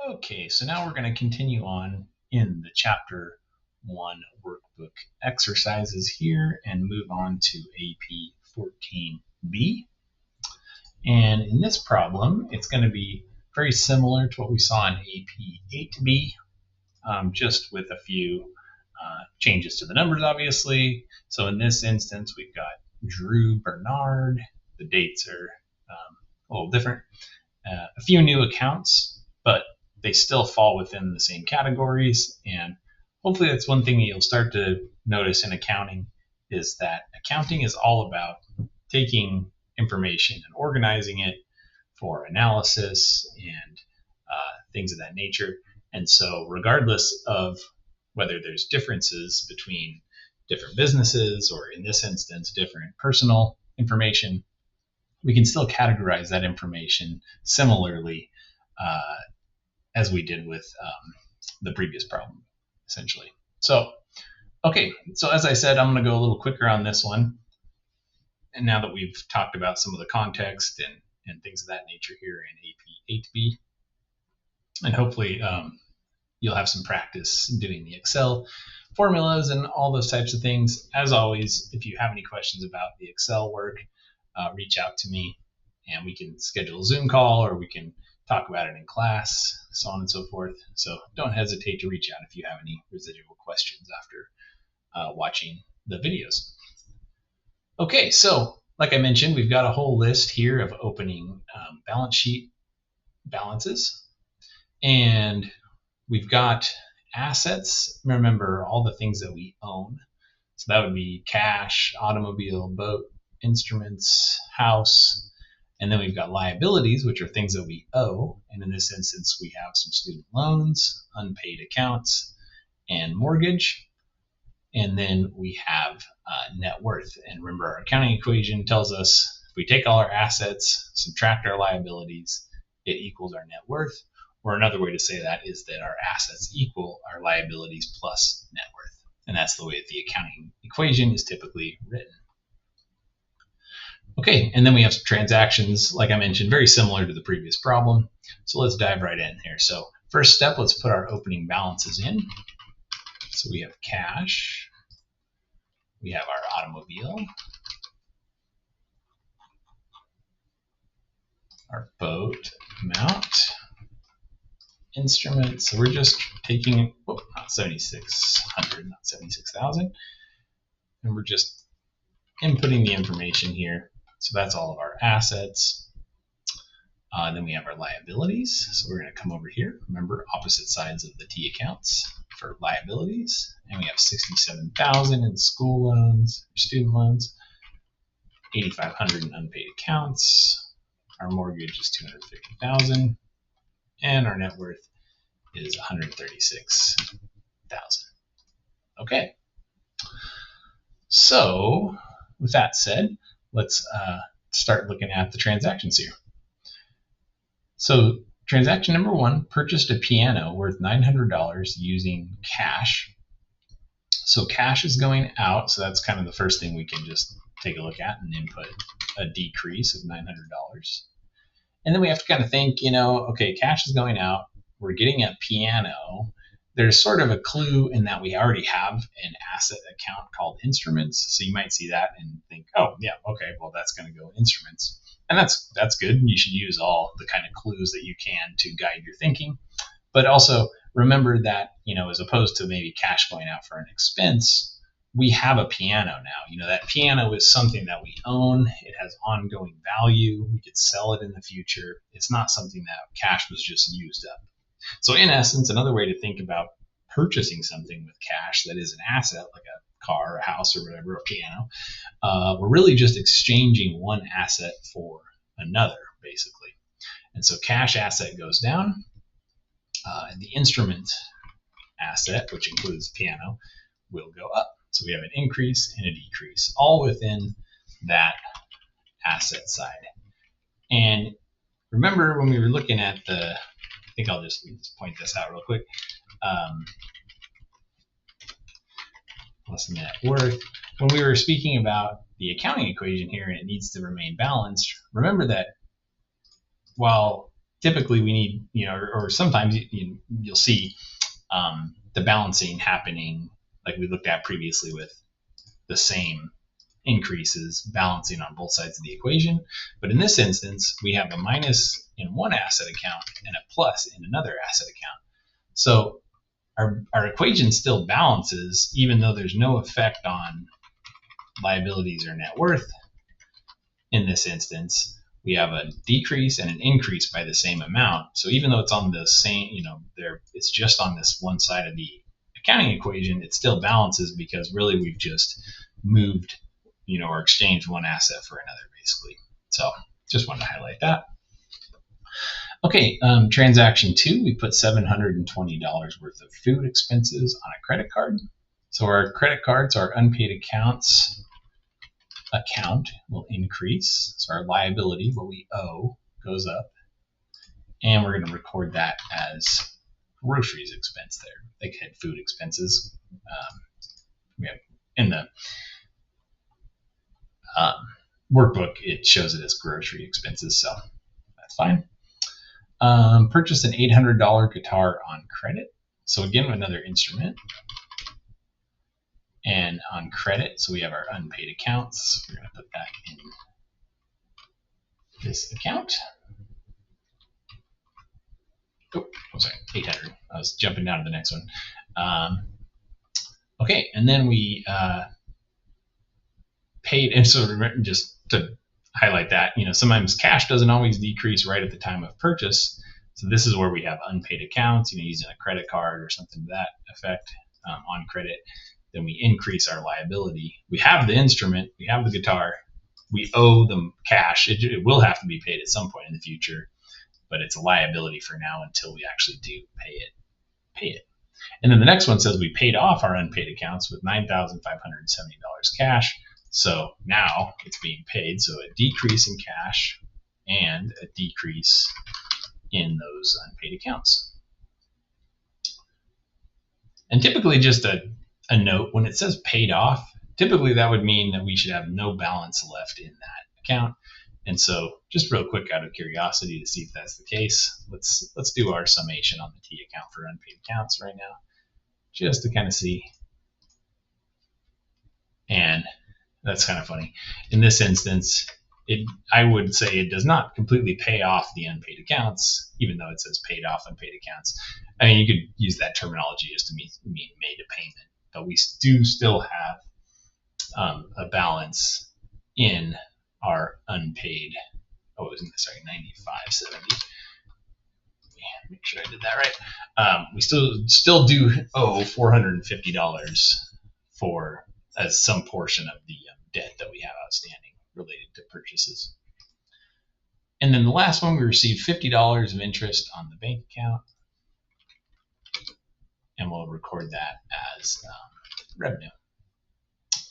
Okay, so now we're going to continue on in the Chapter 1 workbook exercises here and move on to AP 14B. And in this problem, it's going to be very similar to what we saw in AP 8B, just with a few changes to the numbers, obviously. So in this instance, we've got Drew Bernard. The dates are a little different. A few new accounts, but they still fall within the same categories. And hopefully that's one thing that you'll start to notice in accounting is that accounting is all about taking information and organizing it for analysis and things of that nature. And so regardless of whether there's differences between different businesses or in this instance, different personal information, we can still categorize that information similarly as we did with the previous problem, essentially. So, okay, so as I said, I'm going to go a little quicker on this one. And now that we've talked about some of the context and things of that nature here in AP 8B, and hopefully you'll have some practice doing the Excel formulas and all those types of things. As always, if you have any questions about the Excel work, reach out to me and we can schedule a Zoom call or we can talk about it in class, so on and so forth. So don't hesitate to reach out if you have any residual questions after watching the videos. Okay, so like I mentioned, we've got a whole list here of opening balance sheet balances. And we've got assets. Remember all the things that we own. So that would be cash, automobile, boat, instruments, house. And then we've got liabilities, which are things that we owe. And in this instance, we have some student loans, unpaid accounts, and mortgage. And then we have net worth. And remember, our accounting equation tells us if we take all our assets, subtract our liabilities, it equals our net worth. Or another way to say that is that our assets equal our liabilities plus net worth. And that's the way that the accounting equation is typically written. Okay, and then we have some transactions, like I mentioned, very similar to the previous problem. So let's dive right in here. So first step, let's put our opening balances in. So we have cash, we have our automobile, our boat amount, instruments. So we're just taking, not 7,600, not 76,000. And we're just inputting the information here. So that's all of our assets. Then we have our liabilities. So we're going to come over here. Remember, opposite sides of the T accounts for liabilities. And we have 67,000 in school loans, student loans, 8,500 in unpaid accounts. Our mortgage is 250,000. And our net worth is 136,000. Okay. So with that said, let's start looking at the transactions here. So transaction number 1, purchased a piano worth $900 using cash. So cash is going out, so that's kind of the first thing we can just take a look at and input a decrease of $900. And then we have to kind of think, okay, cash is going out, we're getting a piano. There's sort of a clue in that we already have an asset account called instruments. So you might see that and think, oh, yeah, okay, well, that's going to go in instruments. And that's good. You should use all the kind of clues that you can to guide your thinking. But also remember that, as opposed to maybe cash going out for an expense, we have a piano now. That piano is something that we own. It has ongoing value. We could sell it in the future. It's not something that cash was just used up. So in essence, another way to think about purchasing something with cash that is an asset, like a car, a house, or whatever, a piano, we're really just exchanging one asset for another, basically. And so cash asset goes down, and the instrument asset, which includes piano, will go up. So we have an increase and a decrease, all within that asset side. And remember when we were looking at I think I'll just point this out real quick. Plus net worth. When we were speaking about the accounting equation here and it needs to remain balanced, remember that while typically we need, or sometimes you'll see the balancing happening like we looked at previously with the same increases balancing on both sides of the equation. But in this instance, we have a minus in one asset account and a plus in another asset account. So our equation still balances even though there's no effect on liabilities or net worth. In this instance, we have a decrease and an increase by the same amount. So even though it's on the same, it's just on this one side of the accounting equation, it still balances because really we've just moved, or exchanged one asset for another, basically. So just wanted to highlight that. Okay, transaction 2, we put $720 worth of food expenses on a credit card. So our credit cards, our unpaid accounts account will increase. So our liability, what we owe, goes up. And we're going to record that as groceries expense there. They had food expenses. We have in the workbook, it shows it as grocery expenses, so that's fine. Purchased an $800 guitar on credit. So again, another instrument. And on credit, so we have our unpaid accounts. We're going to put that in this account. Oh, sorry, 800. I was jumping down to the next one. Okay, and then we paid, and so just to highlight that, sometimes cash doesn't always decrease right at the time of purchase. So this is where we have unpaid accounts, using a credit card or something to that effect on credit. Then we increase our liability. We have the instrument, we have the guitar, we owe them cash. It will have to be paid at some point in the future, but it's a liability for now until we actually do pay it. And then the next one says we paid off our unpaid accounts with $9,570 cash. So now it's being paid. So a decrease in cash and a decrease in those unpaid accounts. And typically just a note, when it says paid off, typically that would mean that we should have no balance left in that account. And so just real quick out of curiosity to see if that's the case, let's do our summation on the T account for unpaid accounts right now, just to kind of see. And that's kind of funny. In this instance, I would say it does not completely pay off the unpaid accounts, even though it says paid off unpaid accounts. I mean, you could use that terminology just to mean made a payment, but we do still have a balance in our unpaid. Oh, sorry, 9570. Make sure I did that right. We still do owe $450 for as some portion of the debt that we have outstanding related to purchases. And then the last one, we received $50 of interest on the bank account, and we'll record that as revenue.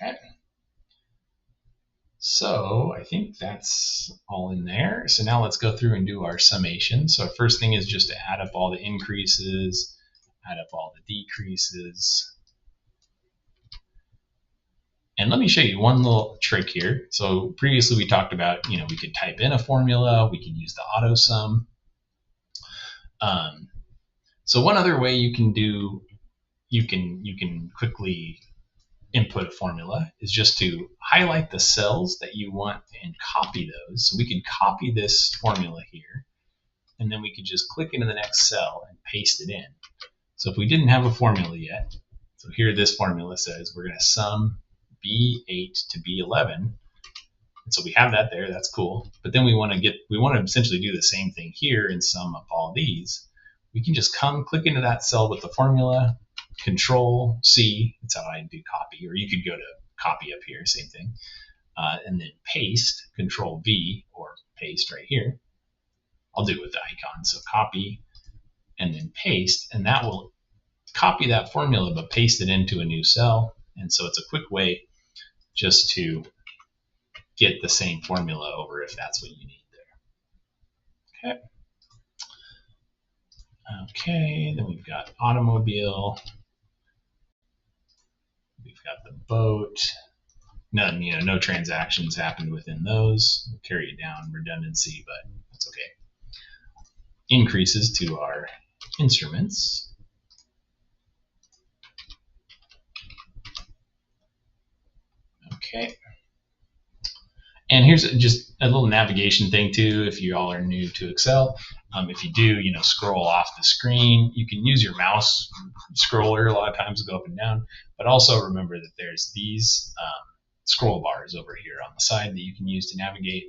Okay. So I think that's all in there. So now let's go through and do our summation. So our first thing is just to add up all the increases, add up all the decreases. And let me show you one little trick here. So previously we talked about, we could type in a formula, we could use the auto sum. So one other way you can quickly input a formula is just to highlight the cells that you want and copy those. So we could copy this formula here, and then we could just click into the next cell and paste it in. So if we didn't have a formula yet, so here this formula says we're going to sum B8 to B11. And so we have that there, that's cool. But then we want to essentially do the same thing here and sum up all these. We can just click into that cell with the formula, Control C, that's how I do copy, or you could go to copy up here, same thing, and then paste, Control V, or paste right here. I'll do it with the icon, so copy and then paste, and that will copy that formula but paste it into a new cell. And so it's a quick way just to get the same formula over if that's what you need there. Okay. Okay, then we've got automobile. We've got the boat. None, no transactions happened within those. We'll carry it down, redundancy, but that's okay. increases to our instruments. Okay. And here's just a little navigation thing too, if you all are new to Excel. If you do, scroll off the screen, you can use your mouse scroller a lot of times to go up and down, but also remember that there's these scroll bars over here on the side that you can use to navigate.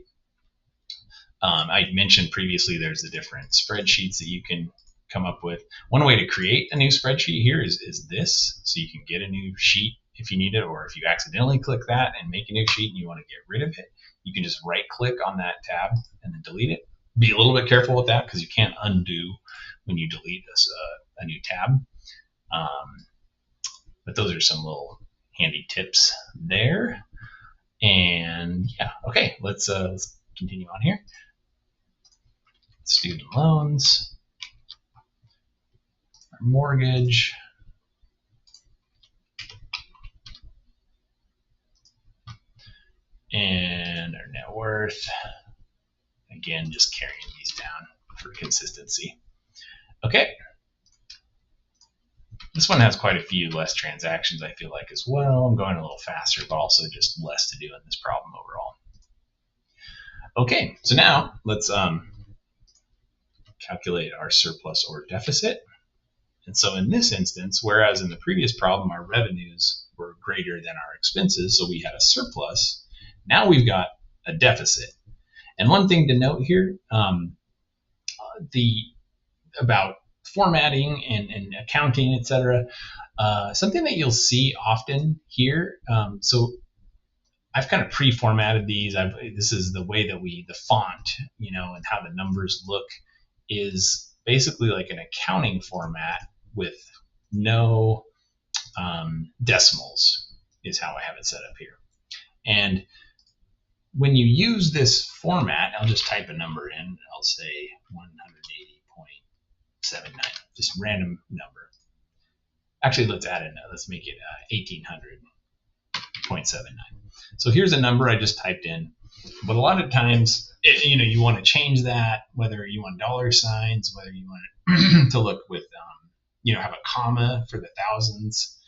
I mentioned previously there's the different spreadsheets that you can come up with. One way to create a new spreadsheet here is this, so you can get a new sheet if you need it, or if you accidentally click that and make a new sheet and you want to get rid of it, you can just right click on that tab and then delete it. Be a little bit careful with that because you can't undo when you delete a new tab. But those are some little handy tips there. And yeah, okay, let's continue on here. Student loans, our mortgage, and our net worth. Again, just carrying these down for consistency. Okay. This one has quite a few less transactions, I feel like, as well. I'm going a little faster, but also just less to do in this problem overall. Okay, so now let's calculate our surplus or deficit. And so in this instance, whereas in the previous problem our revenues were greater than our expenses, so we had a surplus, now we've got a deficit. And one thing to note here, about formatting and accounting, etc., something that you'll see often here. So I've kind of pre-formatted these. This is the way that the font, and how the numbers look is basically like an accounting format with no decimals is how I have it set up here. And when you use this format, I'll just type a number in. I'll say 180.79, just random number. Actually, let's add it. Let's make it 1800.79. So here's a number I just typed in. But a lot of times, you want to change that, whether you want dollar signs, whether you want it to look with, have a comma for the thousands.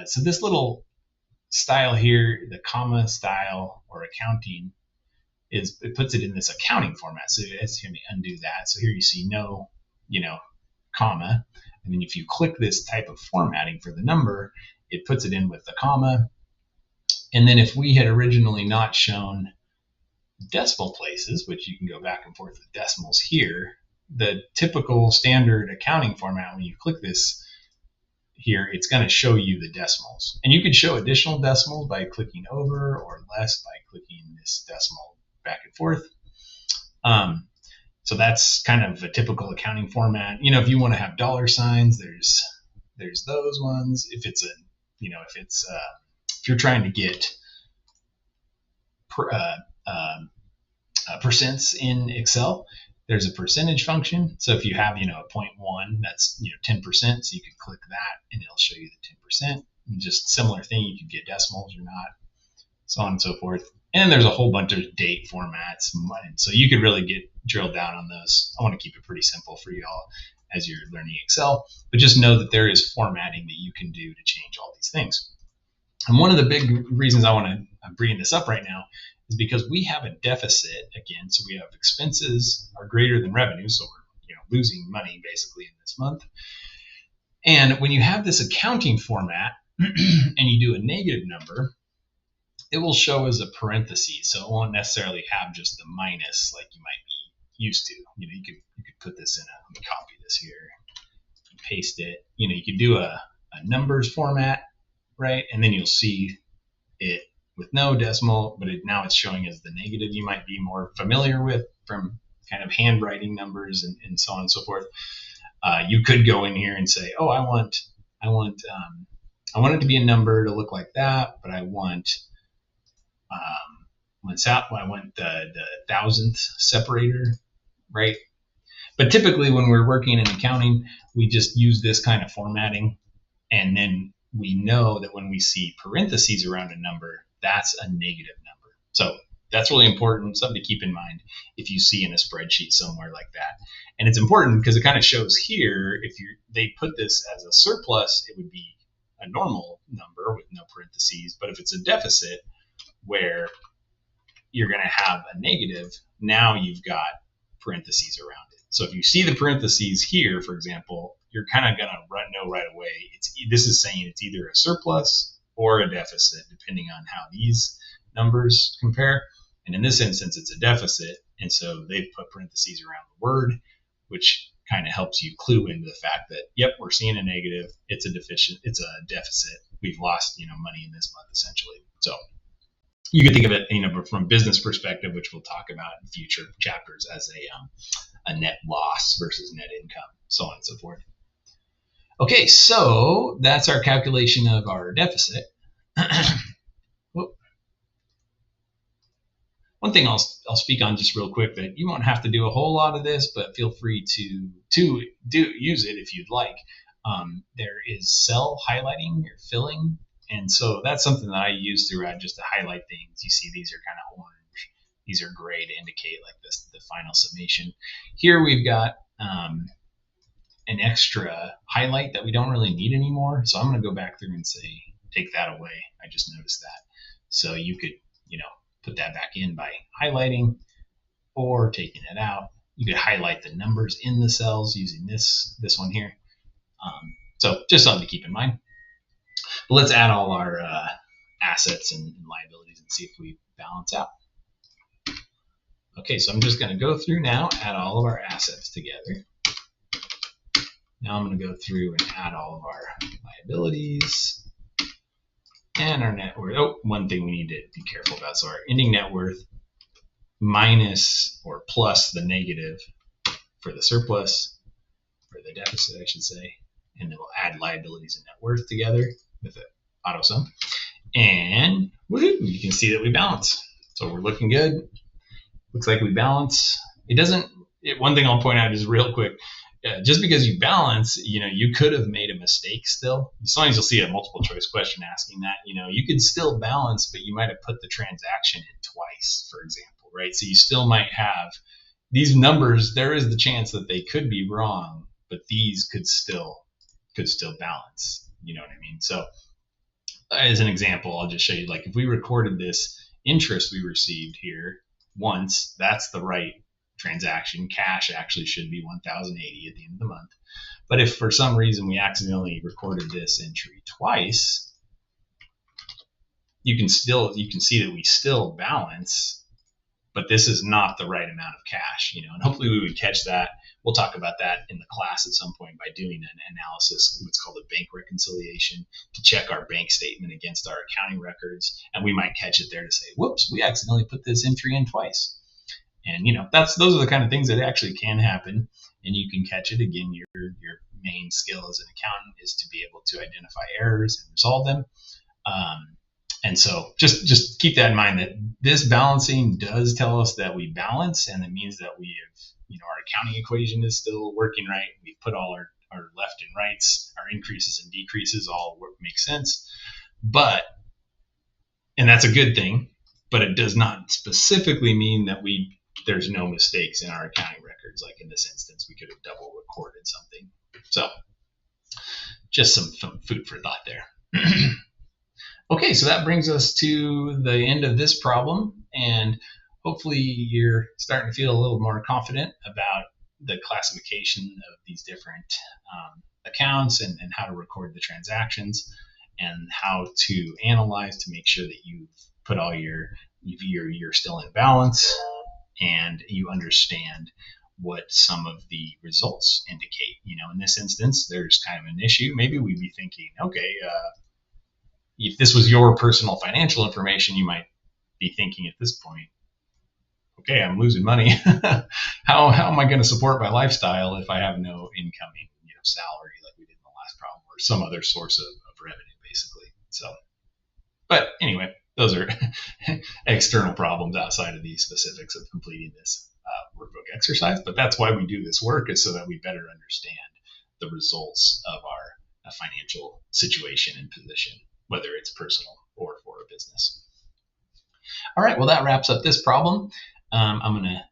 So this little style here, the comma style or accounting, it puts it in this accounting format. So it's going to undo that. So here you see no, comma. And then if you click this type of formatting for the number, it puts it in with the comma. And then if we had originally not shown decimal places, which you can go back and forth with decimals here, the typical standard accounting format, when you click this here, it's going to show you the decimals. And you could show additional decimals by clicking over, or less by clicking this decimal back and forth. So that's kind of a typical accounting format. If you want to have dollar signs, there's those ones. If it's if you're trying to get percents in Excel, there's a percentage function. So if you have, a 0.1, that's, 10%. So you could click that and it'll show you the 10%. And just similar thing, you could get decimals or not, so on and so forth. And there's a whole bunch of date formats. So you could really get drilled down on those. I want to keep it pretty simple for y'all as you're learning Excel, but just know that there is formatting that you can do to change all these things. And one of the big reasons I want to bring this up right now is because we have a deficit again. So we have expenses are greater than revenue, so we're losing money basically in this month. And when you have this accounting format and you do a negative number, it will show as a parenthesis. So it won't necessarily have just the minus like you might be used to. You could put this in let me copy this here and paste it. You could do a numbers format, right? And then you'll see it with no decimal, but now it's showing as the negative you might be more familiar with from kind of handwriting numbers and so on and so forth. You could go in here and say, oh, I want it to be a number to look like that, but I want the thousandth separator, right? But typically when we're working in accounting, we just use this kind of formatting, and then we know that when we see parentheses around a number, that's a negative number. So That's really important, something to keep in mind if you see in a spreadsheet somewhere like that. And it's important because it kind of shows here, if they put this as a surplus, it would be a normal number with no parentheses. But if it's a deficit where you're going to have a negative, now you've got parentheses around it. So if you see the parentheses here, for example, you're kind of going to know right away. This is saying it's either a surplus or a deficit, depending on how these numbers compare. And in this instance, it's a deficit. And so they've put parentheses around the word, which kind of helps you clue into the fact that, yep, we're seeing a negative. It's a deficit. We've lost, money in this month, essentially. So you can think of it, from a business perspective, which we'll talk about in future chapters, as a net loss versus net income, so on and so forth. Okay, so that's our calculation of our deficit. One thing I'll speak on just real quick, that you won't have to do a whole lot of this, but feel free to use it if you'd like. There is cell highlighting or filling, and so that's something that I use throughout just to highlight things. You see these are kind of orange. These are gray to indicate like this, the final summation. Here we've got an extra highlight that we don't really need anymore. So I'm going to go back through and say, take that away. I just noticed that. So you could, put that back in by highlighting or taking it out. You could highlight the numbers in the cells using this one here. So just something to keep in mind. But let's add all our assets and liabilities and see if we balance out. Okay, so I'm just going to go through now, add all of our assets together. Now I'm going to go through and add all of our liabilities and our net worth. Oh, one thing we need to be careful about. So our ending net worth minus or plus the negative for the surplus, or the deficit, I should say. And then we'll add liabilities and net worth together with the auto sum. And woohoo, you can see that we balance. So we're looking good. Looks like we balance. One thing I'll point out is real quick. Just because you balance, you could have made a mistake still. Sometimes you'll see a multiple choice question asking that. You could still balance, but you might have put the transaction in twice, for example, right? So you still might have these numbers. There is the chance that they could be wrong, but these could still balance. You know what I mean? So as an example, I'll just show you, like if we recorded this interest we received here once, that's the right transaction. Cash actually should be 1,080 at the end of the month. But if for some reason we accidentally recorded this entry twice, you can see that we still balance, but this is not the right amount of cash, and hopefully we would catch that. We'll talk about that in the class at some point by doing an analysis, what's called a bank reconciliation, to check our bank statement against our accounting records. And we might catch it there to say, whoops, we accidentally put this entry in twice. And those are the kind of things that actually can happen, and you can catch it. Again, your main skill as an accountant is to be able to identify errors and resolve them. And so just keep that in mind, that this balancing does tell us that we balance, and it means that we have, our accounting equation is still working right. We've put all our left and rights, our increases and decreases all make sense. And that's a good thing, but it does not specifically mean that there's no mistakes in our accounting records. Like in this instance, we could have double recorded something. So just some food for thought there. Okay, so that brings us to the end of this problem, and hopefully you're starting to feel a little more confident about the classification of these different accounts and how to record the transactions and how to analyze to make sure that you've put all you're still in balance, and you understand what some of the results indicate. In this instance, there's kind of an issue. Maybe we'd be thinking, okay, if this was your personal financial information, you might be thinking at this point, okay, I'm losing money. How am I going to support my lifestyle if I have no incoming, salary like we did in the last problem, or some other source of revenue, basically. So, but anyway, those are external problems outside of the specifics of completing this workbook exercise. But that's why we do this work, is so that we better understand the results of our financial situation and position, whether it's personal or for a business. All right, well, that wraps up this problem. I'm going to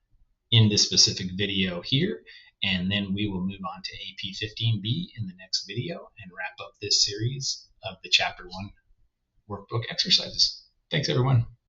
end this specific video here, and then we will move on to AP 15B in the next video and wrap up this series of the Chapter 1 workbook exercises. Thanks, everyone.